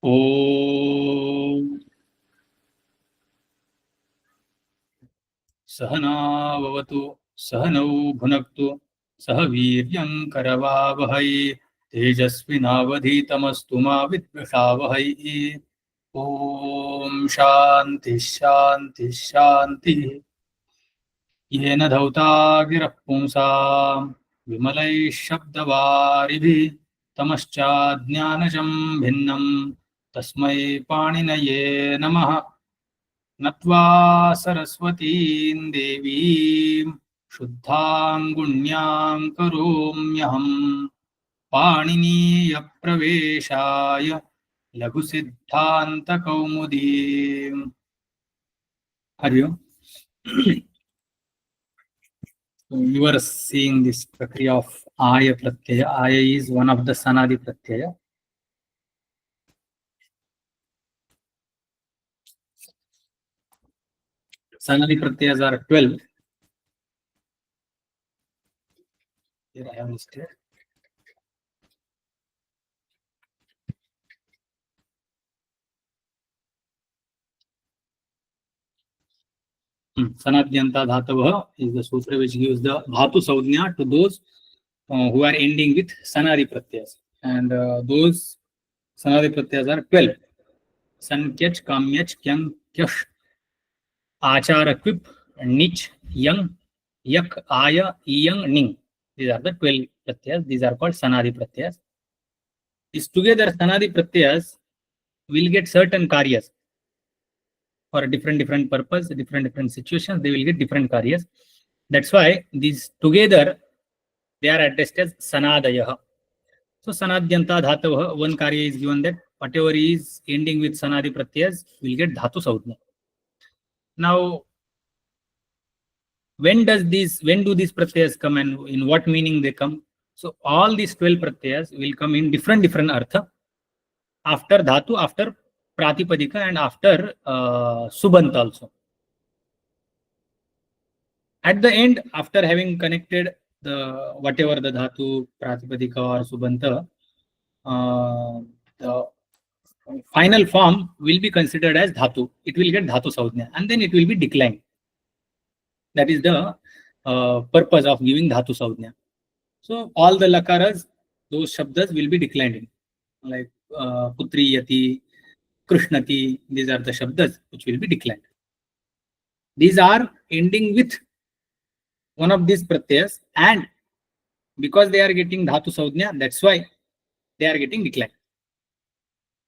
ओम सहनाववतु सहनौ भुनक्तु सह वीर्यं करवावहै तेजस्विनावधीतमस्तु मा विद्विषावहै। ओम शांति शांति शांति। येन धौता गिरः पुंसां विमलैः शब्दवारिभिः तमश्चाज्ञानजं भिन्नं तस्मै पाणिनये नमः। नत्वा सरस्वतीं देवीं शुद्धां गुण्यां करोम्यहम् पाणिनीयप्रवेशाय लघुसिद्धान्तकौमुदीम्। हरि ओम्। You are seeing this prakriya of aya pratyaya. Aya is one of the sanadi pratyaya. Sanadi pratyayas are 12. Here I have listed. Sanadyanta dhatavah is the sutra which gives the dhatu saudhnya to those who are ending with sanadi pratyayas. And those sanadi pratyayas are 12. Sankyach, kamyach, kyang, kyash, achara, quip, nich, yang, yak, aya, iyang, ning. These are the 12 pratyayas. These are called sanadi pratyayas. These together sanadi pratyayas will get certain karyas for a different purpose, different situations. They will get different karyas. That's why these together they are addressed as sanadayah. So sanadyanta dhatavah, one karya is given that whatever is ending with sanadi pratyayas will get dhatu saudhnya. Now, when do these pratyayas come and in what meaning they come? So all these 12 pratyayas will come in different artha after dhatu, after pratipadika, and after subant also. At the end, after having connected the whatever the dhatu, pratipadika or subanta, the final form will be considered as dhatu. It will get dhatu saudhnya and then it will be declined. That is the purpose of giving dhatu saudhnya. So all the lakaras, those shabdas will be declined in, like putriyati, krishnati. These are the shabdas which will be declined. These are ending with one of these pratyayas, and because they are getting dhatu saudhnya, that's why they are getting declined.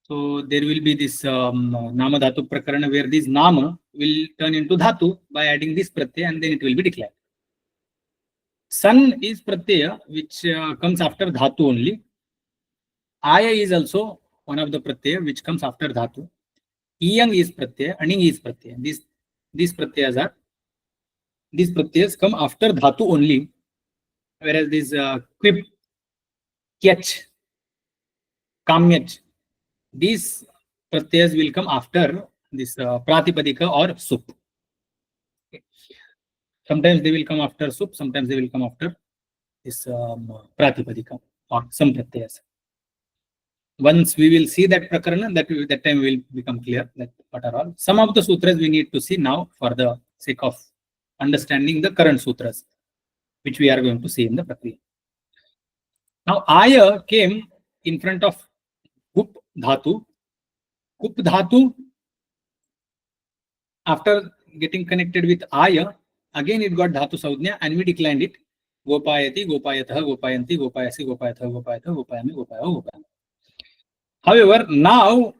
So there will be this nama dhatu prakarana where this nama will turn into dhatu by adding this pratyaya and then it will be declined. San is pratyaya which comes after dhatu only. Aya is also one of the pratyaya which comes after dhatu. Iyang is pratyaya, aning is pratyaya. These pratyayas come after dhatu only, whereas this quip, kyach, kamyach, these pratyayas will come after this pratipadika or sup. Okay. Sometimes they will come after sup, sometimes they will come after this pratipadika or some pratyayas. Once we will see that prakarana, that time will become clear that what are all. Some of the sutras we need to see now for the sake of understanding the current sutras, which we are going to see in the prakriya. Now, aya came in front of kup dhatu. Kup dhatu, after getting connected with aya, again it got dhatu saudhnya and we declined it. Gopayati, gopayatah, gopayanti, gopayasi, gopayatah, gopayatah, gopayami, gopayo, gopayami. However, now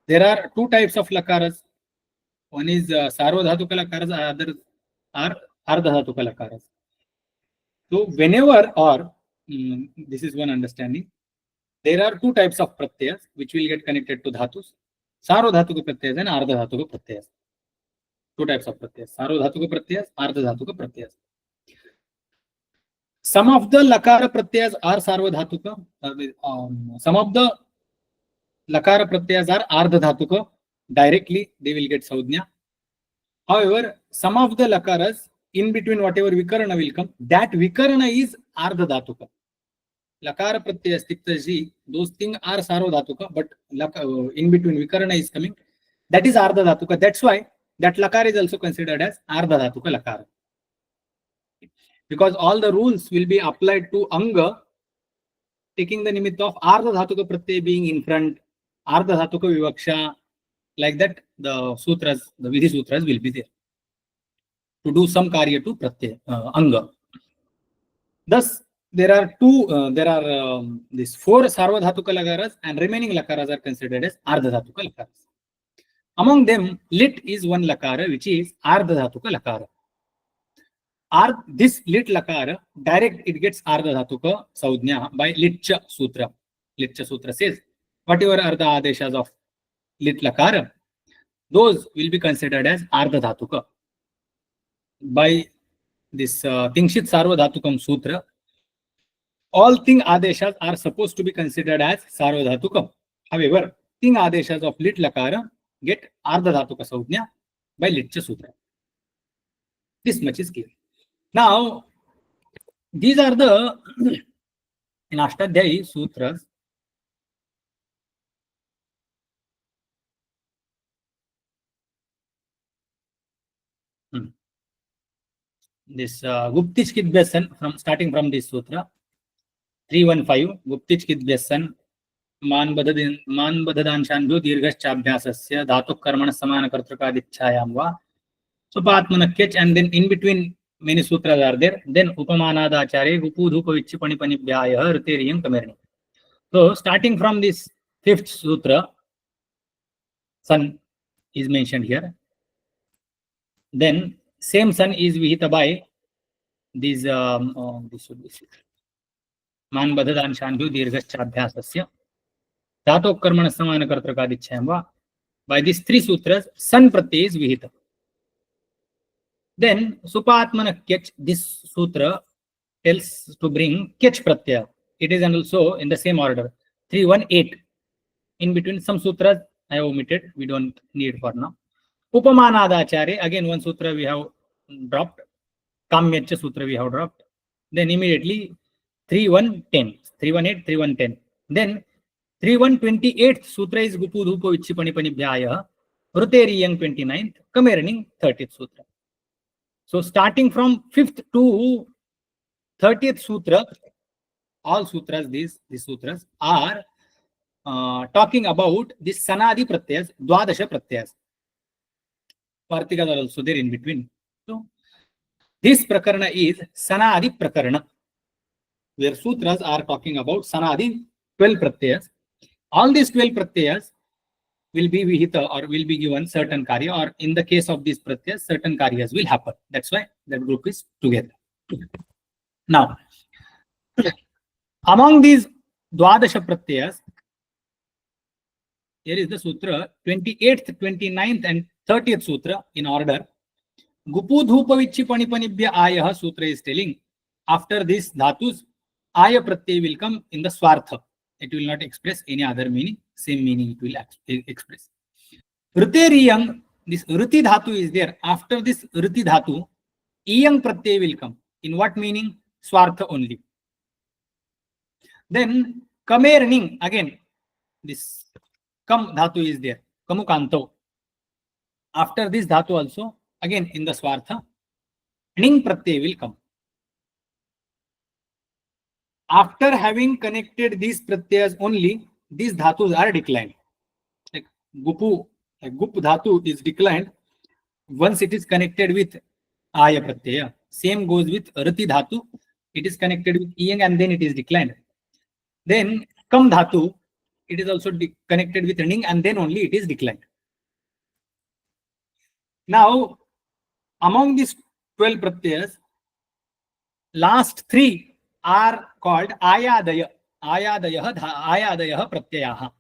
there are two types of lakaras. One is sarvadhatuka lakaras, others are ardhadhatuka lakaras. So whenever or this is one understanding, there are two types of pratyayas which will get connected to dhatus. Sarvadhatuka pratyayas and ardhadhatuka pratyayas. Two types of pratyayas: sarvadhatuka pratyayas, ardhadhatuka pratyayas. Some of the lakara pratyayas are sarvadhatuka. Some of the lakara pratyayas are ardhadhatuka. Directly they will get saudhnya. However, some of the lakaras in between whatever vikarana will come, that vikarana is ardhadhatuka. lakara pratyaya stiktaji, those things are sarvadhatuka, but in between vikarana is coming, that is ardha dhatuka. That's why that lakara is also considered as ardha dhatuka lakara. Because all the rules will be applied to anga, taking the nimitta of ardha dhatuka pratyaya being in front, ardha dhatuka vivaksha, like that the sutras, the vidhi sutras will be there to do some karya to pratyaya, anga. Thus, there are these four sarvadhatuka lakaras, and remaining lakaras are considered as ardhadhatuka lakaras. Among them, lit is one lakara, which is ardhadhatuka lakara. This lit lakara, direct it gets ardhadhatuka saudhnya by litcha sutra. Litcha sutra says, whatever are the adeshas of lit lakara, those will be considered as ardhadhatuka. By this Tingshit Sarvadhatukam Sutra, all Ting Adeshas are supposed to be considered as Sarvadhatukam. However, Ting Adeshas of lit lakara get Ardhadhatuka Saudhnya by Litcha Sutra. This much is clear. Now, these are the in Ashtadhyayi Sutras. This Guptich Kidvyasan, starting from this Sutra, 315, Guptich Kidvyasan, मान बददांशान्भ्यो दीर्घश्चाभ्यासस्य धातु कर्मण समान कर्तृकादिच्छायां वा सुपात्मन केच, and then in between many sutras are there. Then upamanadacharye gupudhupa vichchipanipanibhyayah riteriyam kamerni. So starting from this fifth sutra, sun is mentioned here. Then same sun is vihita by this should be मान बददांशान्भ्यो दीर्घश्चाभ्यासस्य धातो कर्मण समान कर्तृकादिच्छायां वा. By these three sutras, sun pratyay is vihita. Then supatmana kech, this sutra tells to bring kech pratyaya. It is also in the same order, 318. In between some sutras I have omitted, we don't need for now. Upamanadacharya, again one sutra we have dropped. Kamyacha sutra we have dropped. Then immediately 3110, 318, 3110. Then 3128th sutra is Gupudhupa Vichchipanipanibhyayah, Ruteriyang 29th, Kamerning 30th sutra. So starting from 5th to 30th sutra, all sutras, these sutras are talking about this Sanadi Pratyas, Dwadasha Pratyas. Partikas are also there in between. So this Prakarana is Sanadi Prakarana, where sutras are talking about Sanadi 12 Pratyas. All these 12 Pratyas will be vihita or will be given certain karya, or in the case of these Pratyas, certain karyas will happen. That's why that group is together. Now, among these Dwadasha Pratyas, here is the sutra, 28th, 29th and 30th sutra in order. Gupudhupa Vichchipanipanibhya ayah sutra is telling, after this dhatus, aya pratyay will come in the swartha. It will not express any other meaning, same meaning it will express. Ruteriyang, this Ruti dhatu is there. After this Ruti dhatu, Iyang pratyay will come. In what meaning? Swartha only. Then Kamerning, again, this Kam dhatu is there. Kamukanto. After this dhatu also, again in the swartha, Ning pratyay will come. After having connected these pratyas only, these dhatus are declined. Like Gupu, like Gup dhatu is declined once it is connected with Aya pratyaya. Same goes with Rati dhatu. It is connected with Iyang and then it is declined. Then Kam dhatu, it is also connected with Ning and then only it is declined. Now, among these 12 pratyas, last three are called ayadaya. Ayadayah pratyayaha.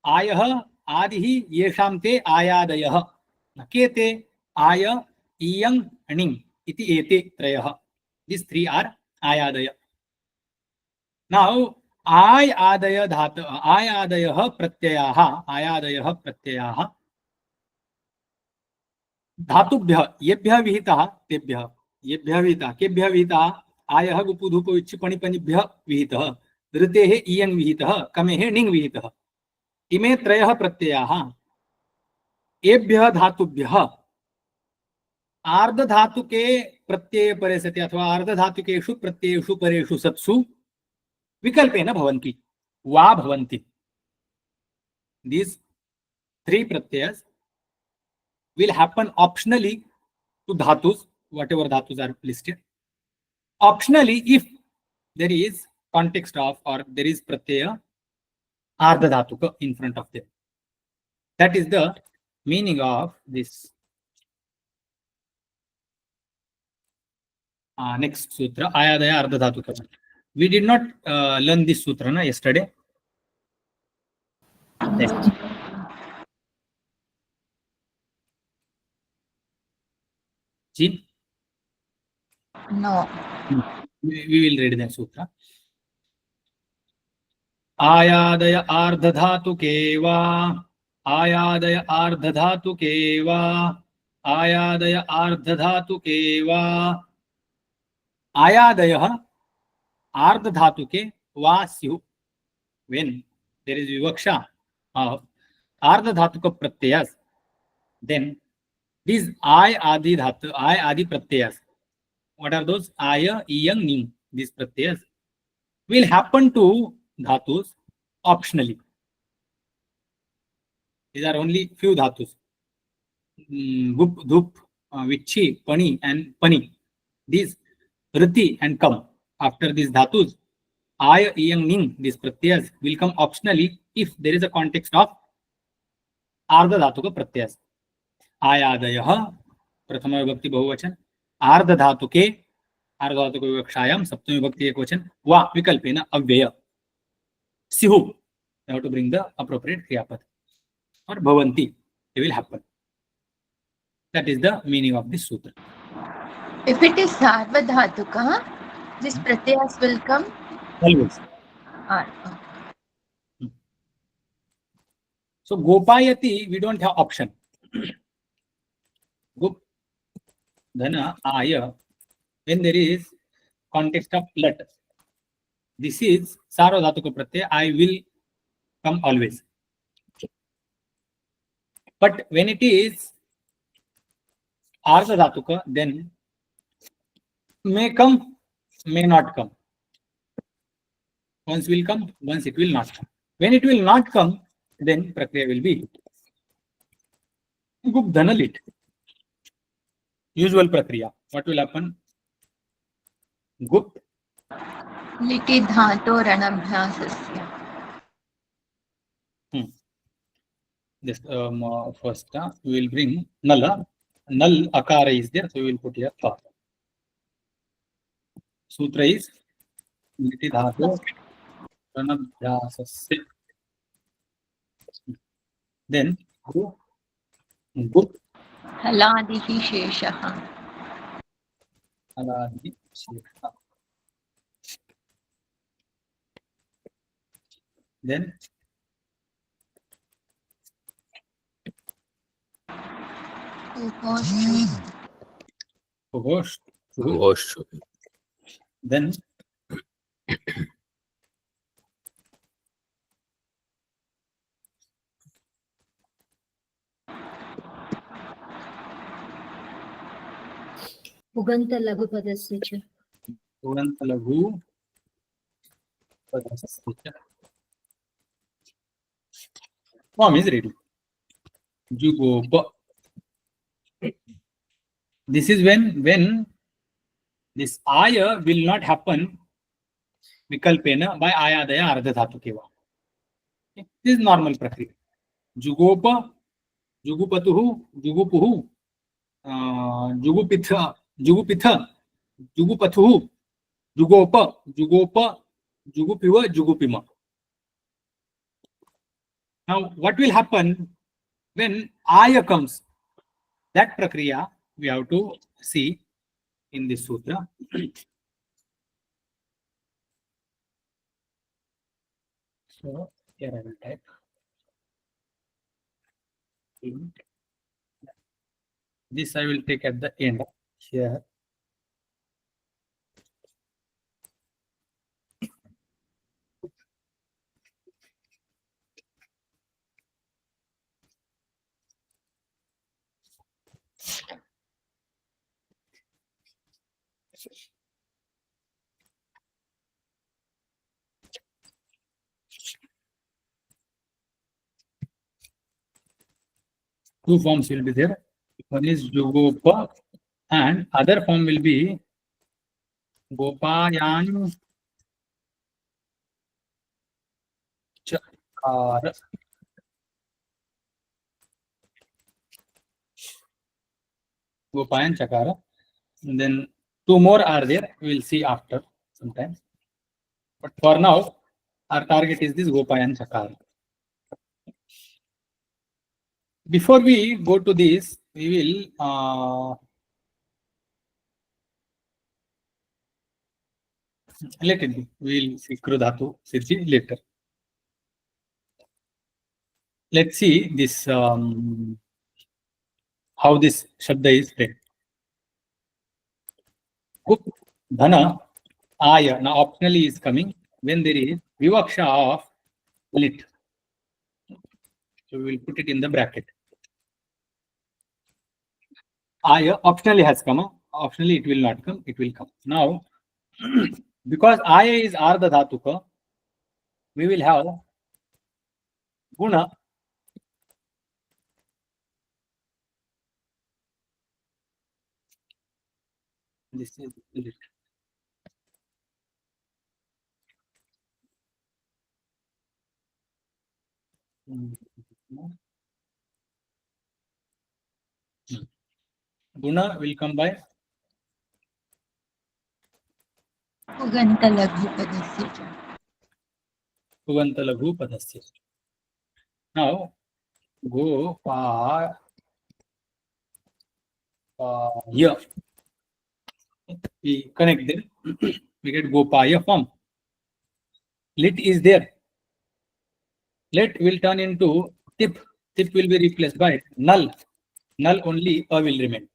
Ayah adihi yeshamte ayadayah. Kete aya iyang ning iti ete trayah. These three are ayadaya. Now ayadayah pratyayaha धातुभ्यः येभ्यः विहितः तेभ्यः, येभ्यः विहितः केभ्यः विहितः आयः गुपुधुपो विच्छिपणिपनिभ्यः विहितः ऋतेः इयङ् विहितः कमेः णिङ् विहितः इमे त्रयः प्रत्ययाः एभ्यः धातुभ्यः आर्धधातुके प्रत्यये परे सति अथवा आर्धधातुकेषु प्रत्ययेषु परेषु सत्सु विकल्पेन भवन्ति वा भवन्ति. These three pratyas will happen optionally to dhatus, whatever dhatus are listed. Optionally, if there is context of or there is pratyaya ardha dhatuka in front of them. That is the meaning of this next sutra, ayadaya ardha dhatuka. We did not learn this sutra yesterday. Yes. Jean? No. We will read the sutra. आयादय आर्धधातुके वा आयादय आर्धधातुके वा आयादय आर्धधातुके वा आयादयः आर्धधातुके वा स्युः. When there is vivaksha of ardhadhatuka pratyayas, then these I adi dhatu, I adi pratyayas, what are those? Aya, iyang, ning, these pratyayas will happen to dhatus optionally. These are only few dhatus. Gup, dhup, vichi, pani and pani. These riti and kam. After these dhatus, aya, iyang, ning, these pratyayas will come optionally if there is a context of ardhadhatuka pratyayas. आयादयः प्रथम विभक्ति बहुवचन, आर्धधातुके आर्धधातुक विवक्षायां सप्तमी विभक्ति एकवचन, वा विकल्पेन अव्यय स्युः. You have to bring the appropriate क्रियापद. or bhavanti, they will happen. That is the meaning of this sutra. If it is sarvadhatuka, this pratyas will come Always. So gopayati, we don't have option. Gup, dhana, aya, when there is context of lat, this is sarvadhatuka pratyaya, I will come always. But when it is ardhadhatuka, then may come, may not come. Once will come, once it will not come. When it will not come, then prakriya will be gup dhana lit. Usual prakriya. What will happen? Gup liti dhato ranabhyasasya. This first we will bring nala. Null akara is there, so we will put here tha. Sutra is liti dhato ranabhyasasya. Then gup haladihi sheshaha. haladihi sheshaha. Then Ugosh. Then Uganta laghu padasya cha. Uganta laghu padasya cha. Form is ready. Jugopa. This is when this aya will not happen vikalpena by ayadaya ardhadhatukeva. Okay. This is normal prakriya. Jugopa, jugupatuhu, jugupuhu, jugupitha, jugupitha, jugupathuhu, jugopa, jugopa, jugupiva, jugupima. Now, what will happen when aya comes? That prakriya we have to see in this sutra. So here I will type. This I will take at the end here. Two forms will be there. One is Jugopa, and other form will be Gopayan Chakara. Gopayan Chakara. And then two more are there. We will see after sometimes. But for now, our target is this Gopayan Chakara. Before we go to this, we will let it be. We will see Krudhatu Siddhi later. Let's see this how this Shabda is read. Gup, Dhana, Aya. Now optionally is coming when there is Vivaksha of lit. So we will put it in the bracket. Aya optionally has come. Optionally it will not come. It will come. Now, because Aya is Ardha Dhatuka, we will have Guna. This is lit. Guna will come by पुगन्तलघुपदस्य च Suganta Laghu Padasya. Now, go pa here. We connect them. We get Gopaya form. Lit is there. Lit will turn into tip. Tip will be replaced by null. Null only a will remain.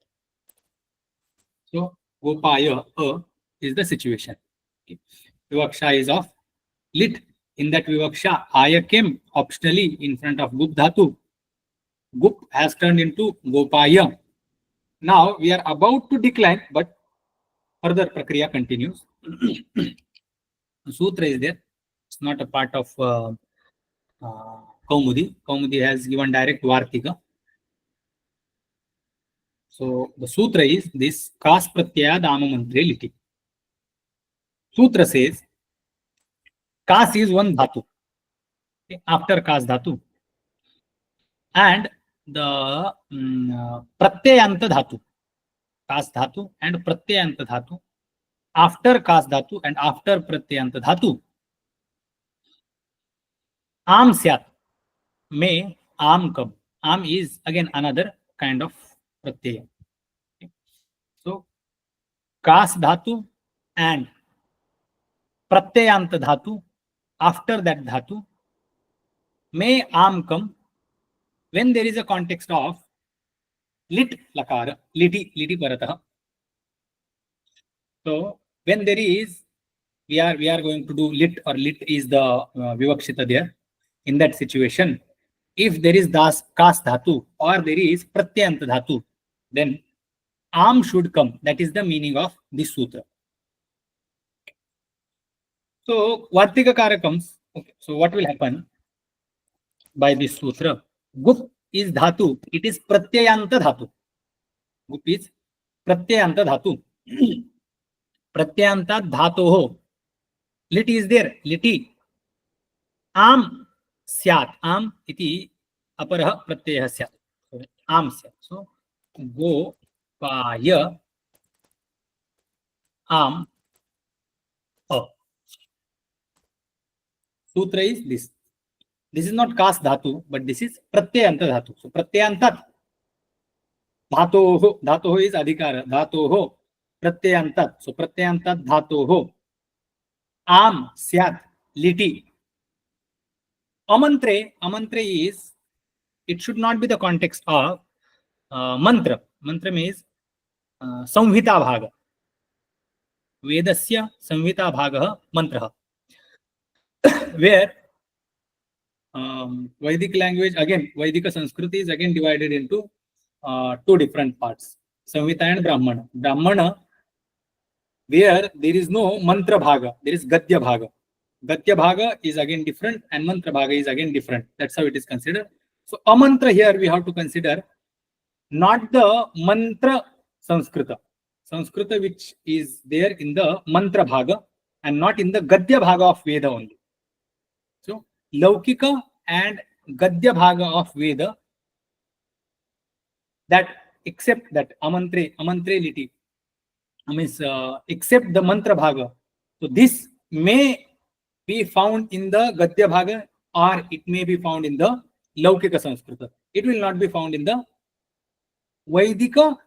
So Gopaya is the situation. Okay. Vivaksha is of lit. In that Vivaksha, Aya came optionally in front of Gup Dhatu. Gup has turned into Gopaya. Now we are about to decline, but further Prakriya continues. Sutra is there. It's not a part of Kaumudi. Kaumudi has given direct Vartika. So the Sutra is this Kas Pratyaya Dama Mantre Liti. Sutra says Kas is one Dhatu. Okay, after Kas Dhatu. And the Pratyayanta Dhatu. Kas Dhatu and Pratyayanta Dhatu. After Kas Dhatu and after Pratyayanta Dhatu. Am Syat. May Am come. Am is again another kind of Pratyaya. Okay. So Kas Dhatu and Pratyayanta Dhatu. After that Dhatu. May Am come when there is a context of lit lakara, liti paratah. So when there is, we are going to do lit, or lit is the vivakshita there. In that situation, if there is das kas dhatu or there is pratyant dhatu, then am should come. That is the meaning of this sutra. So vartikakara comes. Okay, so what will happen by this sutra? Gup is dhatu. It is pratyayanta dhatu. Gup is pratyayanta dhatu. Pratyayanta dhatoho. Lit is there. Liti. Am syat. Am iti aparah pratyayah syat. So, am syat. So go paya am a. Sutra is this. This is not kas dhatu, but this is pratyayanta dhatu. So pratyayantat dhatoho. Dhatoho is adhikara. Dhatoho pratyayantat. So pratyayantat dhatoho. Am syat liti. Amantre. Amantre is, it should not be the context of mantra. Mantra means samhita bhaga. Vedasya samhita bhaga mantra. Where Vedic language, again, Vedika Sanskriti is again divided into two different parts, Samhita and Brahmana. Brahmana where there is no mantra bhaga, there is gadya bhaga. Gadya bhaga is again different and mantra bhaga is again different. That's how it is considered. So a mantra here we have to consider not the mantra Sanskrita. Sanskrita which is there in the mantra bhaga and not in the gadya bhaga of Veda only. So Laukika and gadya bhaga of Veda, that except that amantrelity, means except the mantra bhaga. So this may be found in the gadya bhaga or it may be found in the Laukika Sanskrita. It will not be found in the Vaidika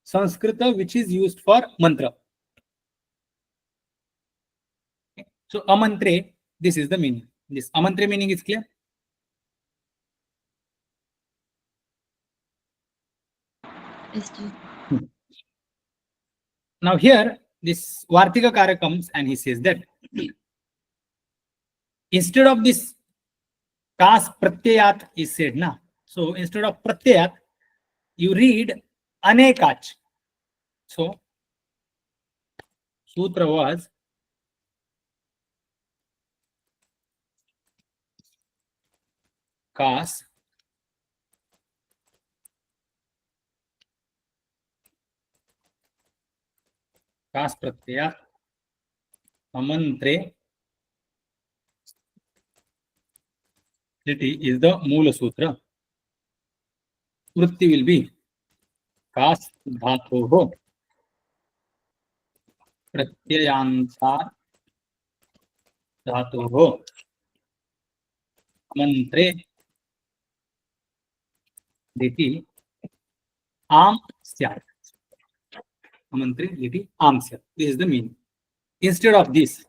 Sanskrita which is used for mantra. So amantre, this is the meaning. This amantre meaning is clear? Yes, ji. Now here this Vartikakara comes and he says that instead of this kas pratyayat is said na. So instead of pratyayat, you read anekach. So sutra was kas pratyayat amantre is the Moola Sutra. Vritti will be kas dhatoho pratyayanta dhatoho amantre liti am syat. Amantre liti am syat. This is the meaning. Instead of this,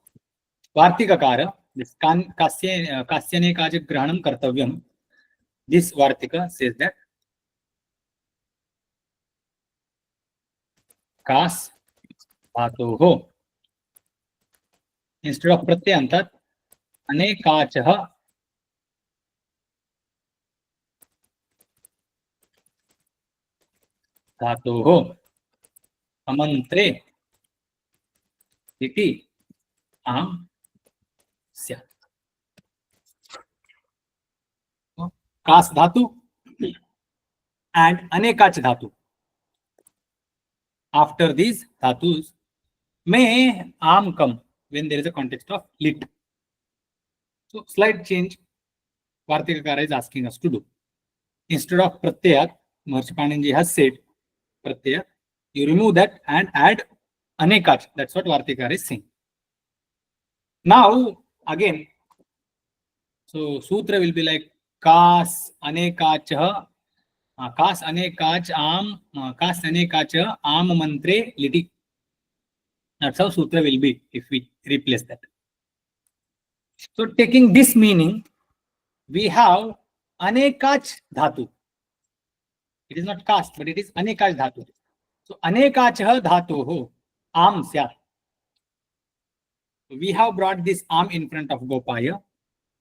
Vartikakara, this kasyane kaja grahanam kartavyam, this Vartika says that kas dhatoho, instead of pratyantat, anekachaha dhatoho amantre iti am syat. Kas dhatu and anekach dhatu. After these dhatus, may am come when there is a context of lit. So slight change Vartikakara is asking us to do. Instead of pratyayat, Maharshi Pandyanji has said pratyayat, you remove that and add anekach. That's what Vartikakara is saying. Now again, so sutra will be like kas anekach am mantre liti. That's how sutra will be if we replace that. So taking this meaning, we have anekach dhatu. It is not cast, but it is anekach dhatu. So anekachah dhatoho am syat. We have brought this am in front of Gopaya.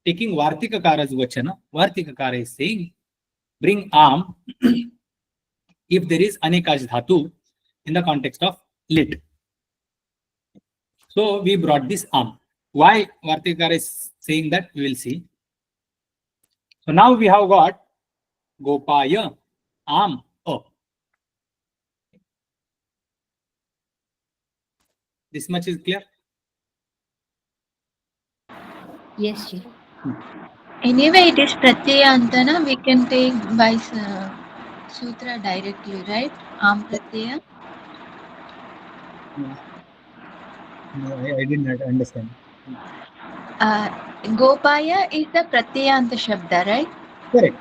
Taking Vartikakara's vachana, Vartikakara is saying, bring am if there is anekach dhatu in the context of lit. So we brought this am. Why Vartikakara is saying that, we will see. So now we have got Gopaya am a. This much is clear? Yes, ji. Anyway, it is pratyayantana. We can take by sutra directly, right? Am pratyaya. No, I didn't understand. Gopaya is the pratyayanta shabda, right? Correct.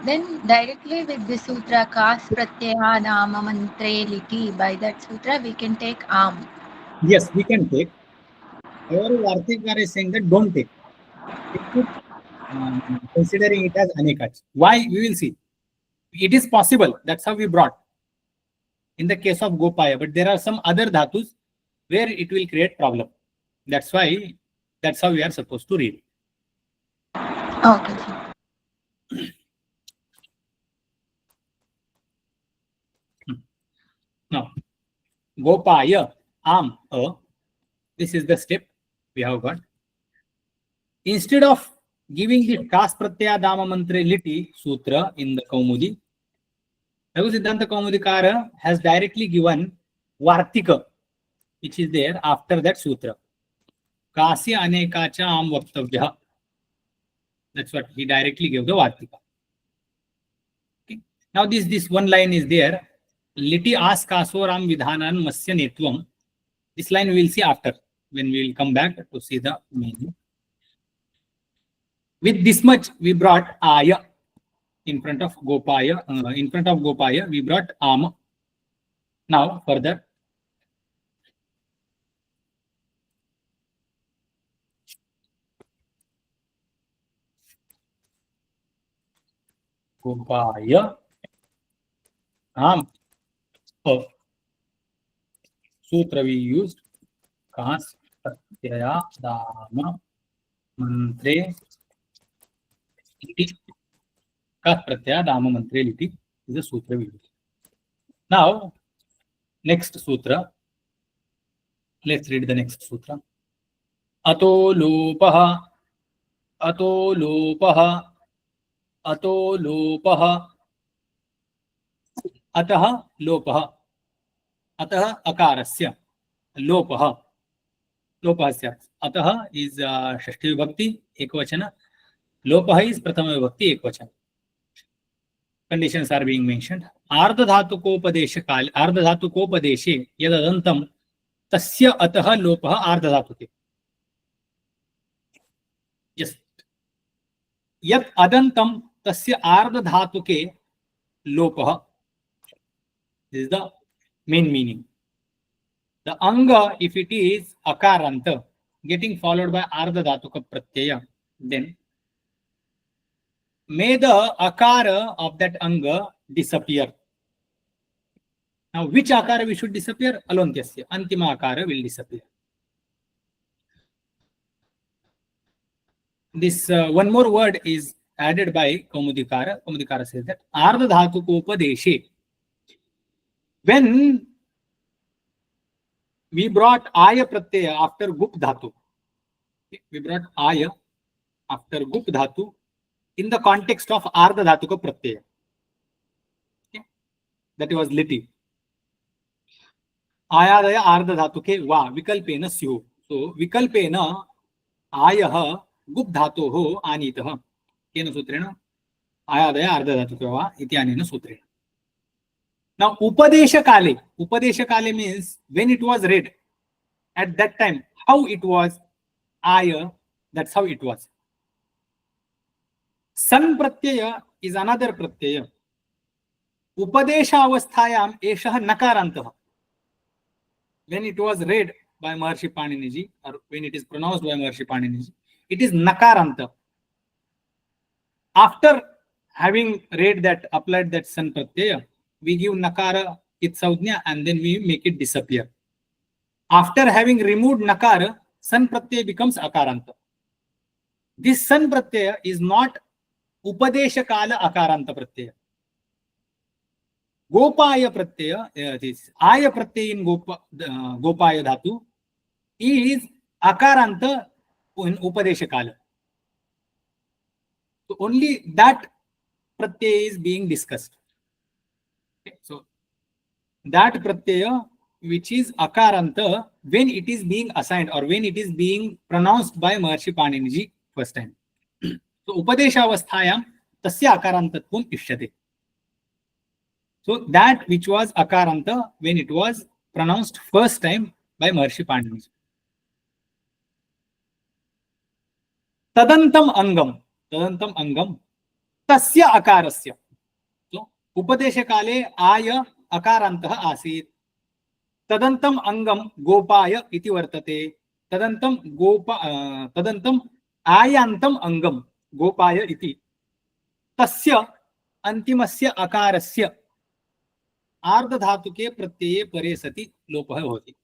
Then directly with the sutra kas pratyaya nama mantre liti, by that sutra we can take am. Yes, we can take. However, Vartikakara is saying that don't take. Considering it as anekach. Why? We will see. It is possible. That's how we brought. In the case of Gopaya, but there are some other dhatus where it will create problem. That's why, that's how we are supposed to read. Okay. Now, Gopaya am a. This is the step we have got. Instead of giving the kas pratyaya dama mantre liti sutra in the Kaumudi, Kaghusiddhantakaumudikara has directly given vartika, which is there after that sutra. Kasya anekacha am vaktavya. That's what he directly gave the vartika. Okay. Now this one line is there. Liti as kasoram vidhanan masya netvam. This line we will see after when we will come back to see the meaning. With this much we brought aya in front of Gopaya. In front of Gopaya we brought am. Now further. Gopaya am. Oh. Sutra we used kas pratyaya dama mantre liti. Kas pratyaya dama mantre liti is the sutra we used. Now next sutra. Let's read the next sutra. Ato lopaha, ato lopaha, ato lopaha, atah lopaha, atah akarasya lopaha. Lopasya. Atah is Shashti Vibhakti Ekvachana. Lopaha is Prathama Vibhakti Ekvachana. Conditions are being mentioned. Ardhadhatukopadeshe yadadantam tasya atah lopaha ardhadhatuke. Yes. Yat adantam tasya ardhadhatuke lopaha. This is the main meaning. The anga, if it is akaranta, getting followed by ardhadhatuka pratyaya, then may the akara of that anga disappear. Now, which akara we should disappear? Alontyasya. Antima akara will disappear. This one more word is added by Kaumudikara. Kaumudikara says that ardhadhatukopadeshe. When we brought aya pratyaya after gup dhatu, we brought aya after gup dhatu in the context of ardhadhatuka pratyaya. Okay. That was liti. Ayadaya ardhadhatuke va vikalpena syu. So vikalpena ayah गुप धातो हो आनीतः केन सूत्रेण आयादय अर्धधातुके वा इति अनेन सूत्रेण. Now upadesha kale means when it was read at that time, how it was aya, that's how it was. San pratyaya is another pratyaya. Upadesha avasthayam eshah nakarantah. When it was read by Maharshi Paniniji, or when it is pronounced by Maharshi Paniniji, it is nakaranta. After having read that, applied that san pratyaya, we give nakara it saudhnya and then we make it disappear. After having removed nakara, san pratyaya becomes akaranta. This san pratyaya is not upadesha kala akaranta pratyaya. Gopaya pratyaya, this aya pratyaya in Gopaya dhatu is akaranta in upadesha kala. So only that pratyaya is being discussed. Okay. So that pratyaya which is akaranta when it is being assigned or when it is being pronounced by Maharshi Paniniji first time. So upadesha avasthayam tasya akarantatvam ishyate. So that which was akaranta when it was pronounced first time by Maharshi Paniniji. Tadantam angam tasya akarasya. So upadesha kale aya akarantah asit. Tadantam angam gopaya iti vartate. Tadantam ayantam angam gopaya iti. Tasya antimasya akarasya ardhadhatuke pratyeye pare sati lopah bhavati.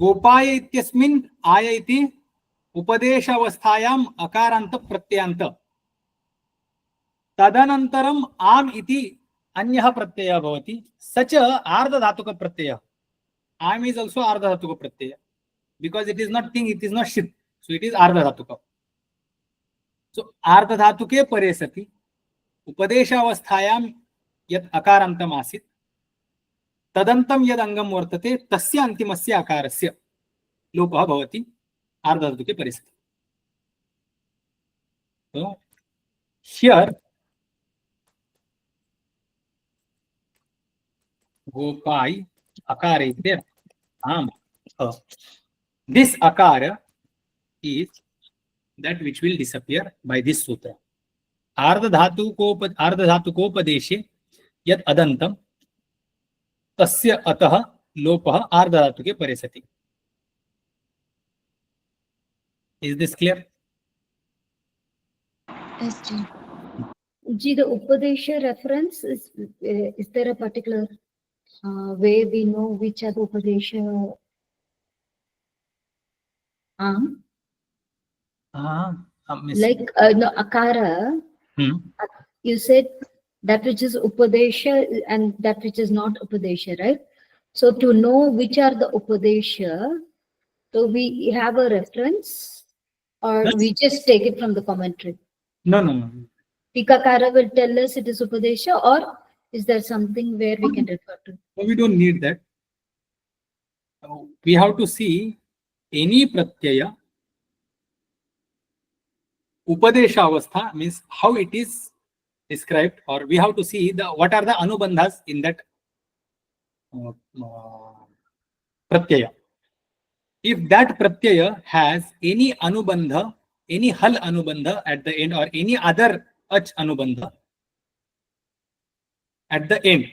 गोपाय इत्यस्मिन् आय इति उपदेश अवस्थायाम् अकारान्त प्रत्ययान्त तदनन्तरम् आम इति अन्यः प्रत्ययः भवति स च आर्धधातुक प्रत्ययः. आम is also आर्धधातुक Pratyaya because it is not thing, it is not ship, so it is आर्धधातुक. So आर्धधातुके परे सति उपदेशावस्थायां यत् अकारान्तम् आसीत् तदन्तं यद् अङ्गं वर्तते तस्य अन्तिमस्य अकारस्य लोपः भवति आर्धधातुके परे सति. So here गोपाय akara is there. This akara is that which will disappear by this sutra. आर्धधातुकोपदेशे यत् अदन्तं तस्य अतः लोपः आर्धधातुके परे सति. Is this clear? Yes, Ji. Ji, the Upadesha reference is there a particular way we know which are the Upadesha? Like no, Akara, you said that which is Upadesha and that which is not Upadesha, right? So to know which are the Upadesha, so we have a reference or Yes. we just take it from the commentary? No. Tikakara will tell us it is Upadesha, or is there something where we can refer to? No, we don't need that. We have to see any pratyaya. Upadesha avastha means how it is described, or we have to see what are the anubandhas in that pratyaya. If that pratyaya has any anubandha, any hal anubandha at the end, or any other ach anubandha at the end,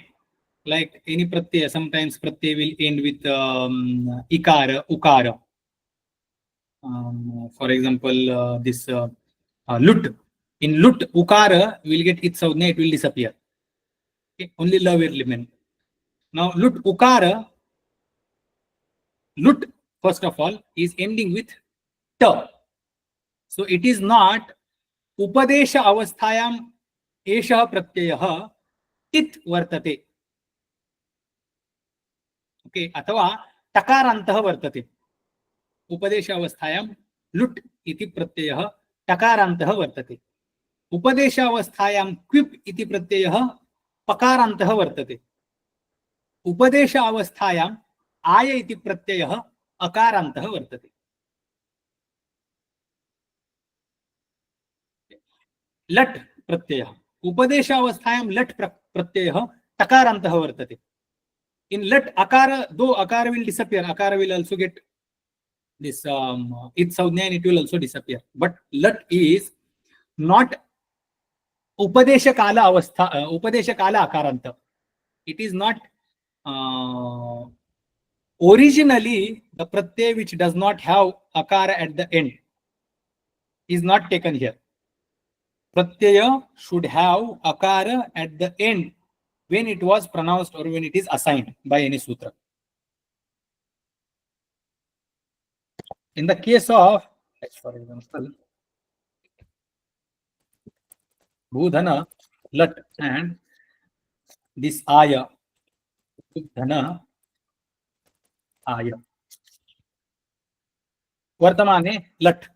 like any pratyaya, sometimes pratyaya will end with ikara, ukara. For example, this lut. In lut, ukara will get its saudhnya, it will disappear. Okay? Only la will remain. Now, lut ukara, lut, first of all, is ending with ta. So it is not upadesha avasthayam esha pratyayah tit vartate. Okay, अथवा टकारान्तः वर्तते. उपदेशावस्थायां लुट् इति प्रत्ययः टकारान्तः वर्तते. उपदेशावस्थायां क्विप् इति प्रत्ययः पकारान्तः वर्तते. उपदेशावस्थायां आय इति प्रत्ययः अकारान्तः वर्तते. लट् प्रत्ययः उपदेशावस्थायां लट् प्रत्ययः टकारान्तः वर्तते. In lat akara, though akara will disappear, akara will also get this its saudhnya and it will also disappear. But lat is not upadesha kala avastha, upadesha kala akaranta. It is not originally the pratyay which does not have akara at the end is not taken here. Pratyaya should have akara at the end when it was pronounced or when it is assigned by any sutra. In the case of, for example, Bhudhana, Lat, and this Aya, Bhudhana, Aya. Vartamane, Lat.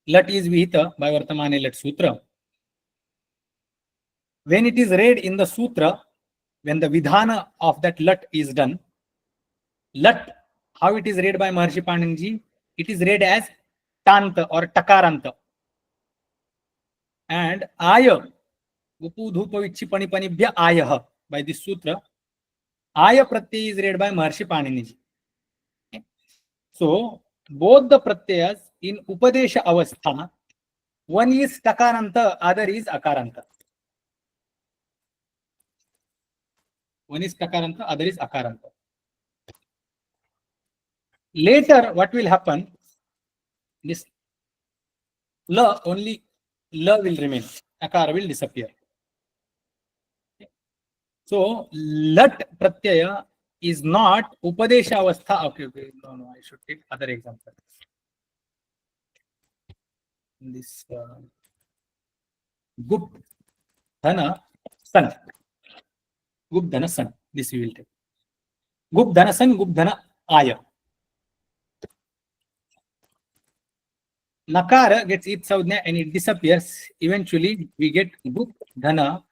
Lat is Vihita by Vartamane Lat Sutra. When it is read in the Sutra, when the Vidhana of that Lat is done, Lat, how it is read by Maharshi Panindji, it is read as Tanta or Takaranta. And Aya, Upu Dhupa Vichi Pani Panibhya Ayaha, by this Sutra, Aya Pratyay is read by Maharshi Panindji. So, both the Pratyayas in Upadesha Avastha, one is Takaranta, other is Akaranta. One is Takaranta, other is Akaranta. Later, what will happen? This La, only La will remain. Akara will disappear. So, Lat Pratyaya is not Upadesha Avastha. Okay, no, I should take other example. This Gup Dhana San. Gup Dhana San. This we will take. Gup Dhana San, Gup Dhana Aya. Nakara gets its Saudhnya and it disappears. Eventually, we get Gup Dhana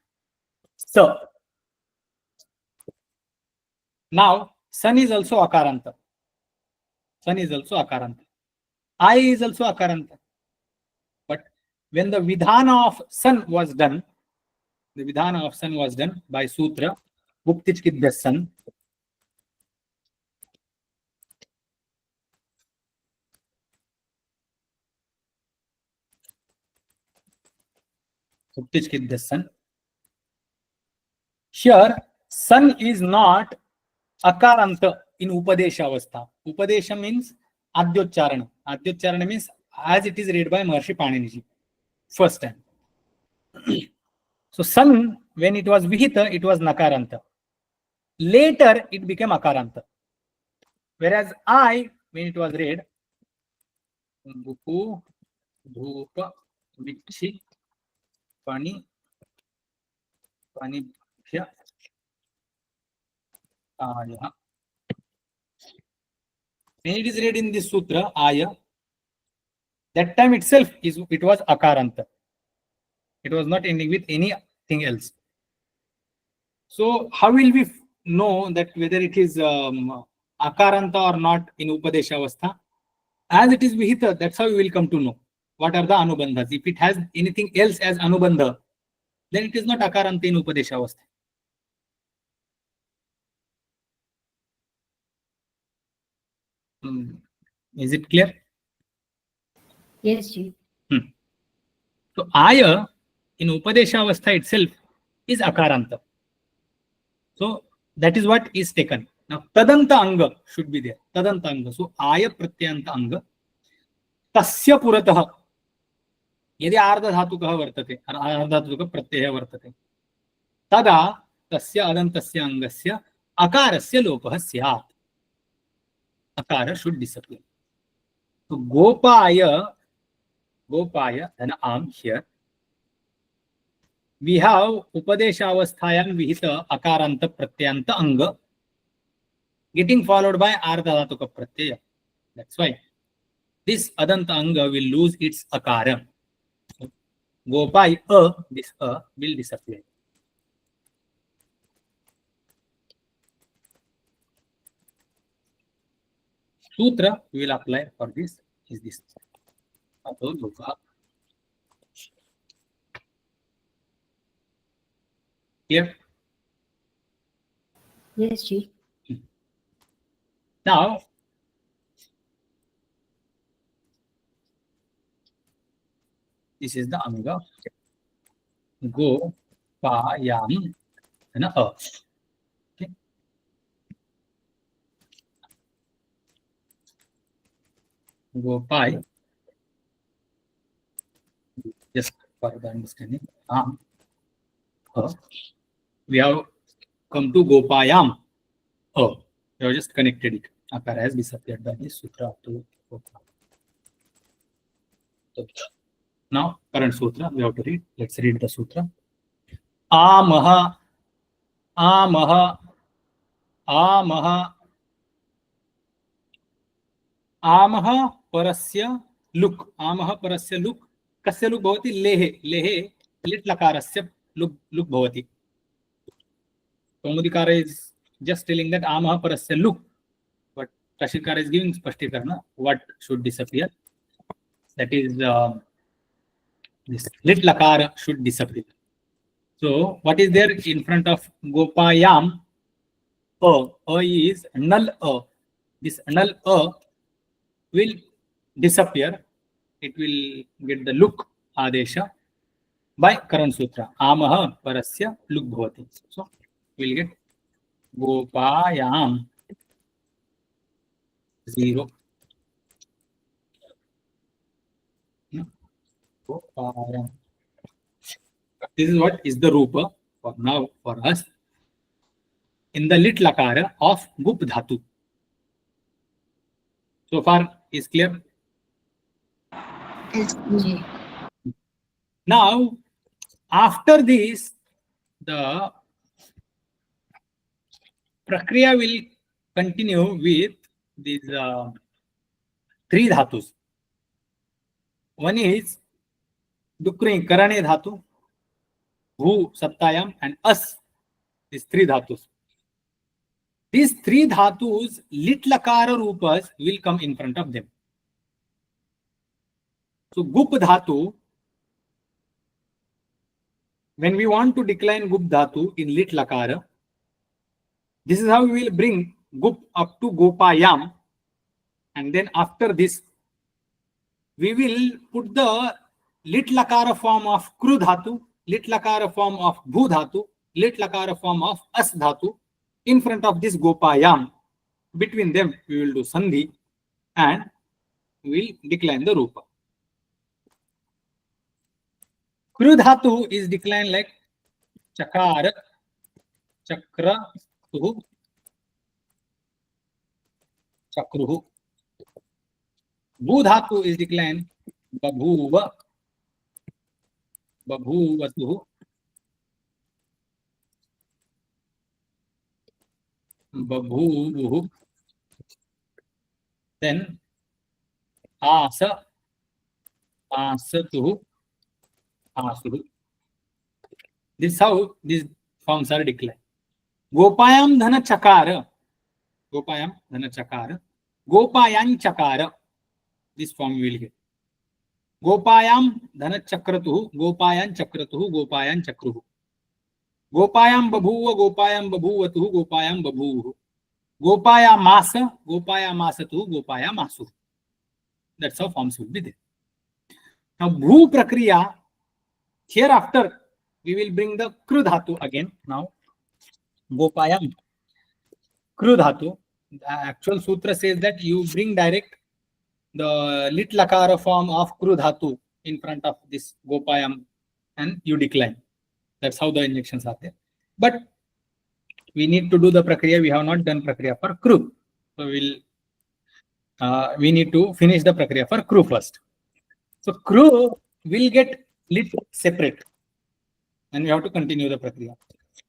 Sa. Now, San is also Akaranta. San is also Akaranta. I is also Akaranta. But when the Vidhana of San was done, by Sutra, Guptichkidya San, here, San is not Akaranta in Upadesha Avastha. Upadesha means Adyocharana. Adyocharana means as it is read by Maharshi Paniniji. First time. So San, when it was Vihita, it was Nakaranta. Later, it became Akaranta. Whereas I, when it was read, Bupu, Dhupa, Vichi, Pani, Panibhya, Aya. When it is read in this sutra, Aya, that time itself it was Akaranta. It was not ending with anything else. So how will we know that whether it is Akaranta or not in Upadesha Avastha? As it is Vihita, that's how we will come to know what are the Anubandhas. If it has anything else as Anubandha, then it is not Akaranta in Upadesha Avastha. Is it clear? Yes, Ji. So Aya in Upadesha Avastha itself is Akaranta. So that is what is taken. Now Tadanta Anga should be there. Tadanta Anga. So Aya Pratyanta Anga. Tasya Puratah. यदि आर्धधातुकः वर्तते आर्धधातुकः प्रत्ययः वर्तते तदा तस्य अदन्तस्य अङ्गस्य अकारस्य लोपः स्यात्. Akara should disappear. So Gopaya then Am here. We have Upadesha Avasthayam Vihita Akaranta Pratyanta Anga getting followed by Ardhadhatuka Pratyaya. That's why this Adanta Anga will lose its Akara. Gopai this will disappear. Sutra we will apply for this is this. Clear? Yes, Ji. Now, this is the Anga. Go, pa, yam, and a. Okay. Go, pi. Just for the understanding. We have come to Gopayam. We have just connected it. Akara has disappeared by this sutra to Gopa. Now, current sutra we have to read. Let's read the sutra. Amaha, Amaha, Amaha, Amaha parasya luk. Amaha parasya luk. Kasya luk bhavati lehe. Lehe lit lakarasya luk bhavati. Kaumudikara is just telling that Amaha parasya luk. But Tashikara is giving spashtikarana what should disappear. That is this lit lakara should disappear. So what is there in front of Gopayam? Is null This null will disappear. It will get the look adesha by current sutra. Amaha parasya luk bhavati. So we will get Gopayam 0. Gopayam. This is what is the rupa for now for us in the lit lakara of Gup Dhatu. So far is clear? Yes, Ji. Now, after this, the prakriya will continue with these three dhatus. One is dukri karane dhatu, bhu saptayam, and as. These three dhatus. These three dhatus, lit lakara rupas will come in front of them. So gup dhatu, when we want to decline gup dhatu in lit lakara, this is how we will bring gup up to gopayam, and then after this we will put the lit lakara form of kru dhatu, lit lakara form of bhu dhatu, lit lakara form of as dhatu in front of this gopayam. Between them we will do sandhi and we will decline the rupa. Kru dhatu is declined like chakara, chakra, tuhu, chakruhu. Bhu dhatu is declined babhuva, babhuvatuhu, babhuvuhu. Then asa, asatuhu, asuhu. This is how these forms are declined. Gopayam dhana chakara, gopayam dhana chakara, gopayan chakara. This form we will get. Gopayam dhana chakratuhu, gopayan chakratuhu, gopayan chakruhu. Gopayam babhuva, gopayam babhuvatuhu, gopayam babhuvuhu. Gopaya masa, gopaya masatuhu, gopaya masuhu. That's how forms will be there. Now bhu prakriya, hereafter we will bring the kru dhatu again. Now gopayam kru dhatu. The actual sutra says that you bring direct the lit lakara form of kru dhatu in front of this gopayam and you decline. That's how the injections are there. But we need to do the prakriya. We have not done prakriya for kru. So we need to finish the prakriya for kru first. So kru will get lit separate and we have to continue the prakriya.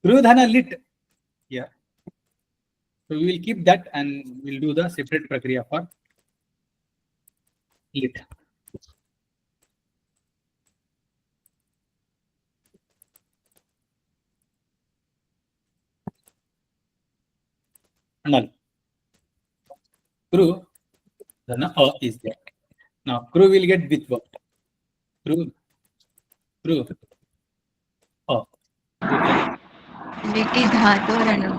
Kru dhana lit here. So we will keep that and we'll do the separate prakriya for lit. Null. Kru, then a is there. Now kru will get with what? Kru, a. Liti dhatoranam.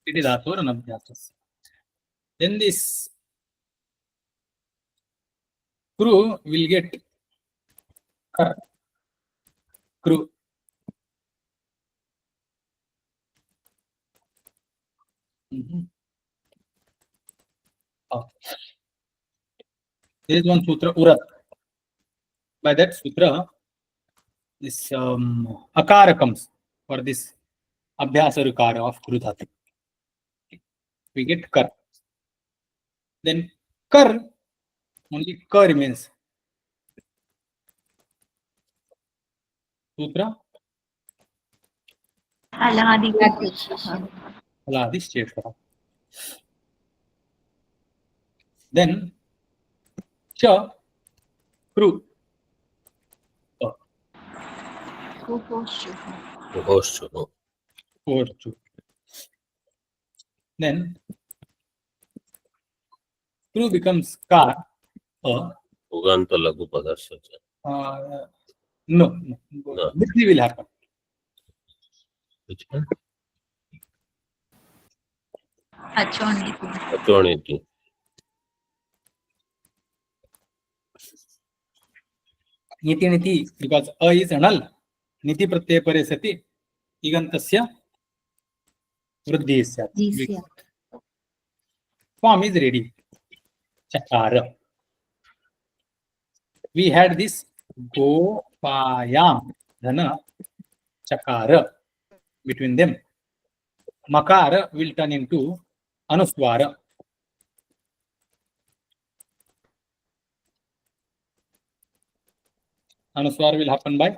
It is dhatoranam. Then this kru will get kar. Kru. There is one sutra, urat. By that sutra, this akara comes for this abhyasa rukara of kru dhatu. We get kar. Then kar, only ka remains. Sutra? Aladi. Then cha, kru. Then kru becomes ka. Uganta lagu padarsa. No. This will happen. Which one? Achoniti. Achoniti. Niti, because a is null. Niti pratyaya pare sati. Igantasya vruddhi syat. Form is ready. Chakara. We had this gopayam dhana chakara between them. Makara will turn into anuswara. Anuswara will happen by